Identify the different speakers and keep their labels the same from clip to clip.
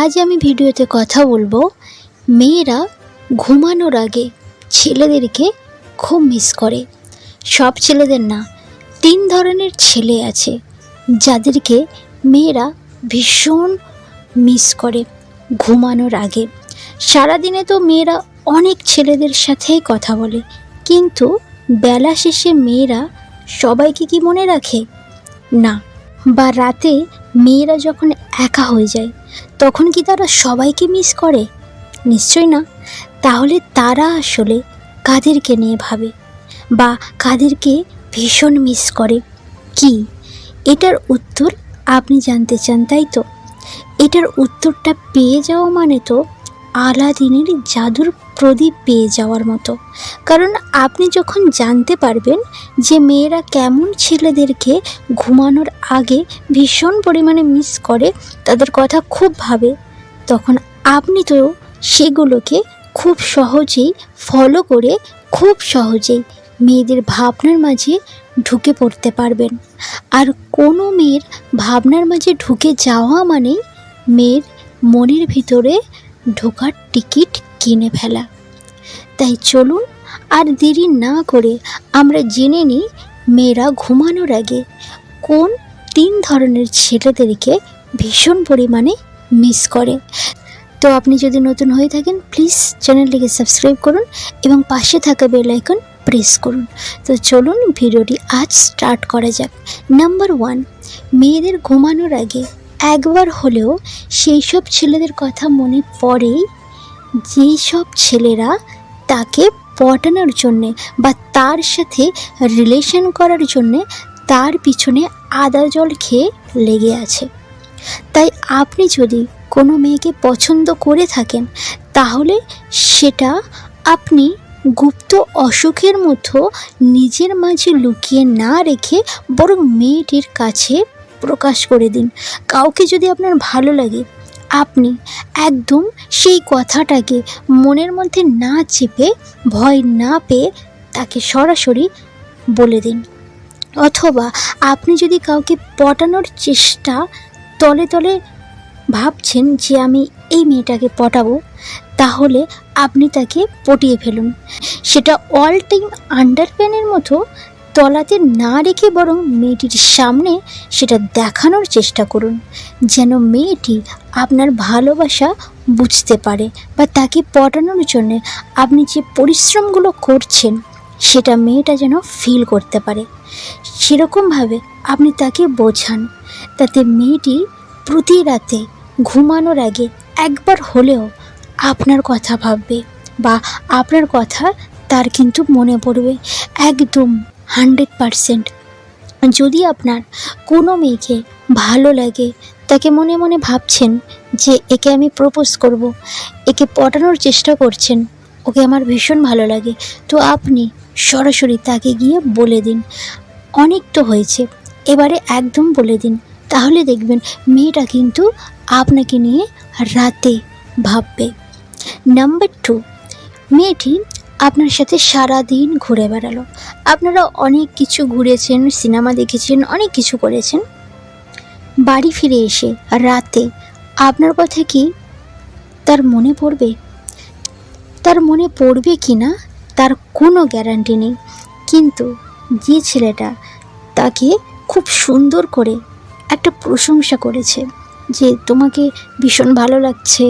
Speaker 1: আজ আমি ভিডিওতে কথা বলবো মেয়েরা ঘুমানোর আগে ছেলেদেরকে খুব মিস করে। সব ছেলেদের না, 3 ধরনের ছেলে আছে যাদেরকে মেয়েরা ভীষণ মিস করে ঘুমানোর আগে। সারাদিনে তো মেয়েরা অনেক ছেলেদের সাথেই কথা বলে, কিন্তু বেলা শেষে মেয়েরা সবাইকে কি মনে রাখে? না। বা রাতে মেয়েরা যখন একা হয়ে যায় তখন কি তারা সবাইকে মিস করে? নিশ্চয় না। তাহলে তারা আসলে কাদেরকে নিয়ে ভাবে বা কাদেরকে ভীষণ মিস করে? কি এটার উত্তর আপনি জানতে চান, তাই তো? এটার উত্তরটা পেয়ে যাওয়া মানে তো আলাদিনের জাদুর প্রদীপ পেয়ে যাওয়ার মতো। কারণ আপনি যখন জানতে পারবেন যে মেয়েরা কেমন ছেলেদেরকে ঘুমানোর আগে ভীষণ পরিমাণে মিস করে, তাদের কথা খুব ভাবে, তখন আপনি তো সেগুলোকে খুব সহজেই ফলো করে খুব সহজেই মেয়েদের ভাবনার মাঝে ঢুকে পড়তে পারবেন। আর কোনো মেয়ের ভাবনার মাঝে ঢুকে যাওয়া মানেই মেয়ের মনের ভিতরে ঢোকার টিকিট কিনে ফেলা। তাই চলুন আর দেরি না করে আমরা জেনে নিই মেয়েরা ঘুমানোর আগে কোন 3 ধরনের ছেলেদেরকে ভীষণ পরিমাণে মিস করে। তো আপনি যদি নতুন হয়ে থাকেন প্লিজ চ্যানেলটিকে সাবস্ক্রাইব করুন এবং পাশে থাকা বেল আইকন প্রেস করুন। তো চলুন ভিডিওটি আজ স্টার্ট করা যাক। নাম্বার 1, মেয়েদের ঘুমানোর আগে একবার হলেও সেই সব ছেলেদের কথা মনে পড়েই যেই সব ছেলেরা তাকে পটানোর জন্যে বা তার সাথে রিলেশন করার জন্যে তার পিছনে আদা জল খেয়ে লেগে আছে। তাই আপনি যদি কোনো মেয়েকে পছন্দ করে থাকেন তাহলে সেটা আপনি গুপ্ত অসুখের মতো নিজের মাঝে লুকিয়ে না রেখে বরং মেয়েটির কাছে প্রকাশ করে দিন। কাউকে যদি আপনার ভালো লাগে, আপনি একদম সেই কথাটাকে মনের মধ্যে না চেপে ভয় না পেয়ে তাকে সরাসরি বলে দিন। অথবা আপনি যদি কাউকে পটানোর চেষ্টা তলে তলে ভাবছেন যে আমি এই মেয়েটাকে পটাবো, তাহলে আপনি তাকে পটিয়ে ফেলুন। সেটা অল টাইম আন্ডারপ্যানের মতো তলাতে না রেখে বরং মেয়েটির সামনে সেটা দেখানোর চেষ্টা করুন, যেন মেয়েটি আপনার ভালোবাসা বুঝতে পারে বা তাকে পটানোর জন্যে আপনি যে পরিশ্রমগুলো করছেন সেটা মেয়েটা যেন ফিল করতে পারে। সেরকমভাবে আপনি তাকে বোঝান, তাতে মেয়েটি প্রতি রাতে ঘুমানোর আগে একবার হলেও আপনার কথা ভাববে বা আপনার কথা তার কিন্তু মনে পড়বে একদম 100%। যদি আপনার কোনো মেয়েকে ভালো লাগে, তাকে মনে মনে ভাবছেন যে একে আমি প্রপোজ করব, একে পটানোর চেষ্টা করছেন, ওকে আমার ভীষণ ভালো লাগে, তো আপনি সরাসরি তাকে গিয়ে বলে দিন। অনেক তো হয়েছে, এবারে একদম বলে দিন। তাহলে দেখবেন মেয়েটা কিন্তু আপনাকে নিয়ে রাতে ভাববে। নাম্বার 2, মেয়েটি আপনার সাথে সারা দিন ঘুরে বেড়ালো, আপনারা অনেক কিছু ঘুরেছেন, সিনেমা দেখেছেন, অনেক কিছু করেছেন। বাড়ি ফিরে এসে রাতে আপনার কথা কি তার মনে পড়বে? তার মনে পড়বে কি না তার কোনো গ্যারান্টি নেই, কিন্তু যে ছেলেটা তাকে খুব সুন্দর করে একটা প্রশংসা করেছে যে তোমাকে ভীষণ ভালো লাগছে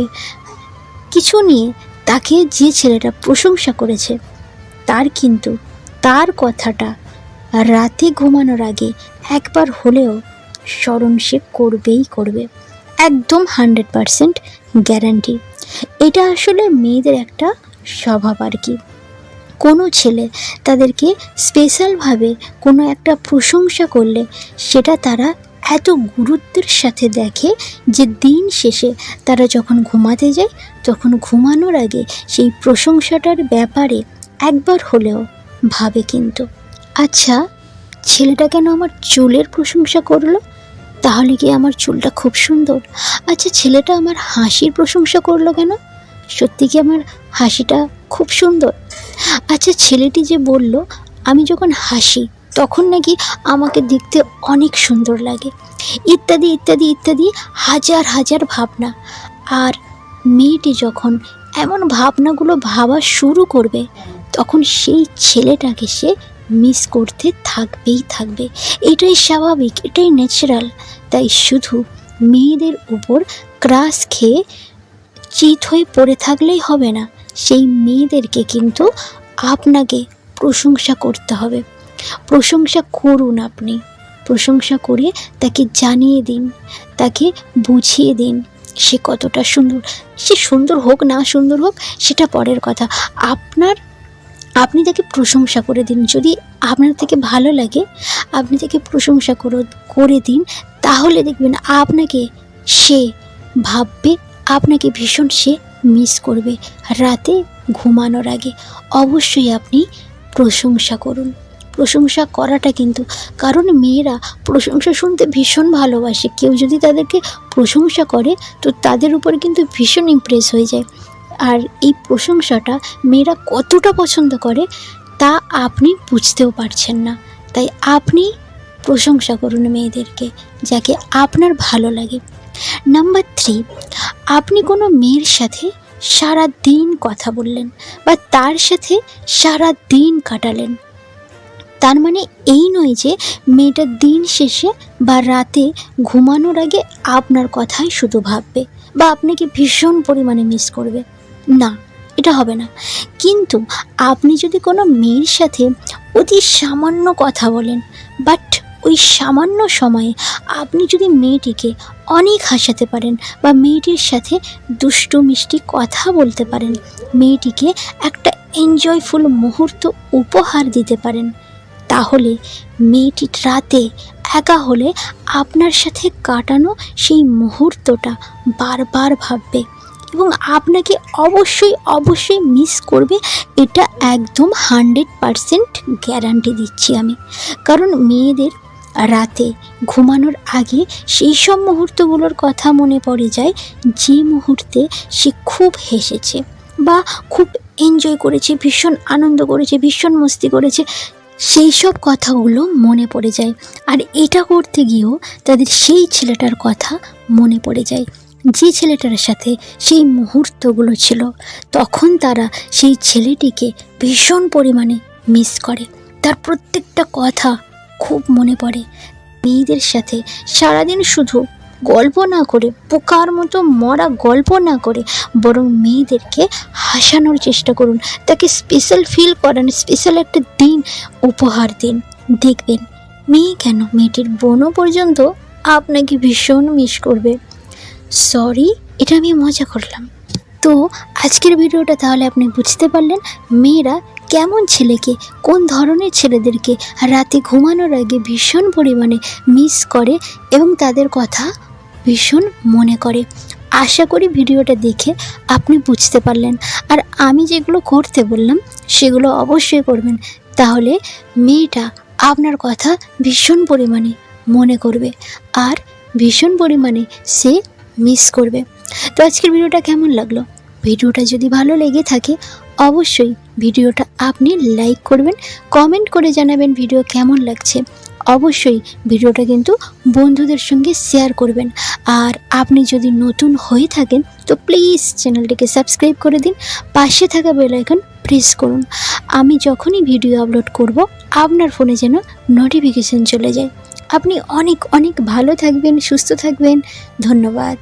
Speaker 1: কিছু নিয়ে, তাকে যে ছেলেটা প্রশংসা করেছে তার কিন্তু তার কথাটা রাতে ঘুমানোর আগে একবার হলেও স্মরণ সে করবেই করবে, একদম 100% গ্যারান্টি। এটা আসলে মেয়েদের একটা স্বভাব আর কি। কোনো ছেলে তাদেরকে স্পেশালভাবে কোনো একটা প্রশংসা করলে সেটা তারা এত গুরুত্বের সাথে দেখে যে দিন শেষে তারা যখন ঘুমাতে যায় তখন ঘুমানোর আগে সেই প্রশংসাটার ব্যাপারে একবার হলেও ভাবে। কিন্তু আচ্ছা, ছেলেটা কেন আমার চুলের প্রশংসা করলো? তাহলে কি আমার চুলটা খুব সুন্দর? আচ্ছা, ছেলেটা আমার হাসির প্রশংসা করলো কেন? সত্যি কি আমার হাসিটা খুব সুন্দর? আচ্ছা, ছেলেটি যে বলল আমি যখন হাসি তখন নাকি আমাকে দেখতে অনেক সুন্দর লাগে, ইত্যাদি ইত্যাদি ইত্যাদি হাজার হাজার ভাবনা আর মেয়েটি যখন এমন ভাবনাগুলো ভাবা শুরু করবে তখন সেই ছেলেটাকে সে মিস করতে থাকবে। এটাই স্বাভাবিক, এটাই ন্যাচারাল। তাই শুধু মেয়েদের উপর ক্রাশ খেয়ে চিত হয়ে পড়ে থাকলেই হবে না, সেই মেয়েদেরকে কিন্তু আপনাকে প্রশংসা করতে হবে। প্রশংসা করুন, আপনি প্রশংসা করে তাকে জানিয়ে দিন, তাকে বুঝিয়ে দিন সে কতটা সুন্দর। সে সুন্দর হোক না সুন্দর হোক সেটা পরের কথা, আপনি তাকে প্রশংসা করে দিন। যদি আপনার থেকে ভালো লাগে আপনি তাকে প্রশংসা করে দিন, তাহলে দেখবেন আপনাকে সে ভাববে, আপনাকে ভীষণ সে মিস করবে। রাতে ঘুমানোর আগে অবশ্যই আপনি প্রশংসা করুন। প্রশংসা করাটা কিন্তু, কারণ মেয়েরা প্রশংসা শুনতে ভীষণ ভালোবাসে। কেউ যদি তাদেরকে প্রশংসা করে তো তাদের উপরে কিন্তু ভীষণ ইমপ্রেস হয়ে যায়। আর এই প্রশংসাটা মেয়েরা কতটা পছন্দ করে তা আপনি বুঝতেও পারছেন না। তাই আপনি প্রশংসা করুন মেয়েদেরকে, যাকে আপনার ভালো লাগে। নাম্বার 3, আপনি কোনো মেয়ের সাথে সারা দিন কথা বললেন বা তার সাথে সারা দিন কাটালেন, তার মানে এই নয় যে মেয়েটা দিন শেষে বা রাতে ঘুমানোর আগে আপনার কথাই শুধু ভাববে বা আপনাকে ভীষণ পরিমাণে মিস করবে। না, এটা হবে না। কিন্তু আপনি যদি কোনো মেয়ের সাথে অতি সামান্য কথা বলেন, বাট ওই সামান্য সময়ে আপনি যদি মেয়েটিকে অনেক হাসাতে পারেন বা মেয়েটির সাথে দুষ্টু মিষ্টি কথা বলতে পারেন, মেয়েটিকে একটা এনজয়ফুল মুহূর্ত উপহার দিতে পারেন, তাহলে মেয়েটি রাতে একা হলে আপনার সাথে কাটানো সেই মুহূর্তটা বারবার ভাববে এবং আপনাকে অবশ্যই মিস করবে। এটা একদম 100% গ্যারান্টি দিচ্ছি আমি। কারণ মেয়েদের রাতে ঘুমানোর আগে সেই সব মুহূর্তগুলোর কথা মনে পড়ে যায় যে মুহূর্তে সে খুব হেসেছে বা খুব এনজয় করেছে, ভীষণ আনন্দ করেছে, ভীষণ মস্তি করেছে, সেই সব কথাগুলো মনে পড়ে যায়। আর এটা করতে গিয়েও তাদের সেই ছেলেটার কথা মনে পড়ে যায়, যে ছেলেটার সাথে সেই মুহূর্তগুলো ছিল। তখন তারা সেই ছেলেটিকে ভীষণ পরিমাণে মিস করে, তার প্রত্যেকটা কথা খুব মনে পড়ে। মেয়েদের সাথে সারাদিন শুধু গল্প না করে, পোকার মতো মরা গল্প না করে, বরং মেয়েদেরকে হাসানোর চেষ্টা করুন, তাকে স্পেশাল ফিল করান, স্পেশাল একটা দিন উপহার দিন। দেখবেন মেয়ে কেন, মেয়েটির বোনও পর্যন্ত আপনাকে ভীষণ মিস করবে। সরি, এটা আমি মজা করলাম। তো আজকের ভিডিওটা তাহলে আপনি বুঝতে পারলেন মেয়েরা কেমন ছেলেকে, কোন ধরনের ছেলেদেরকে রাতে ঘুমানোর আগে ভীষণ পরিমাণে মিস করে এবং তাদের কথা ভীষণ মনে করে। আশা করি ভিডিওটা দেখে আপনি বুঝতে পারলেন। আর আমি যেগুলো করতে বললাম সেগুলো অবশ্যই করবেন, তাহলে মেয়েটা আপনার কথা ভীষণ পরিমাণে মনে করবে আর ভীষণ পরিমাণে সে মিস করবে। তো আজকের ভিডিওটা কেমন লাগলো? ভিডিওটা যদি ভালো লেগে থাকে অবশ্যই ভিডিওটা আপনি লাইক করবেন, কমেন্ট করে জানাবেন ভিডিও কেমন লাগছে। অবশ্যই ভিডিওটা কিন্তু বন্ধুদের সঙ্গে শেয়ার করবেন। আর আপনি যদি নতুন হয়ে থাকেন তো প্লিজ চ্যানেলটিকে সাবস্ক্রাইব করে দিন, পাশে থাকা বেল আইকন প্রেস করুন। আমি যখনই ভিডিও আপলোড করব আপনার ফোনে যেন নোটিফিকেশন চলে যায়। আপনি অনেক ভালো থাকবেন, সুস্থ থাকবেন। ধন্যবাদ।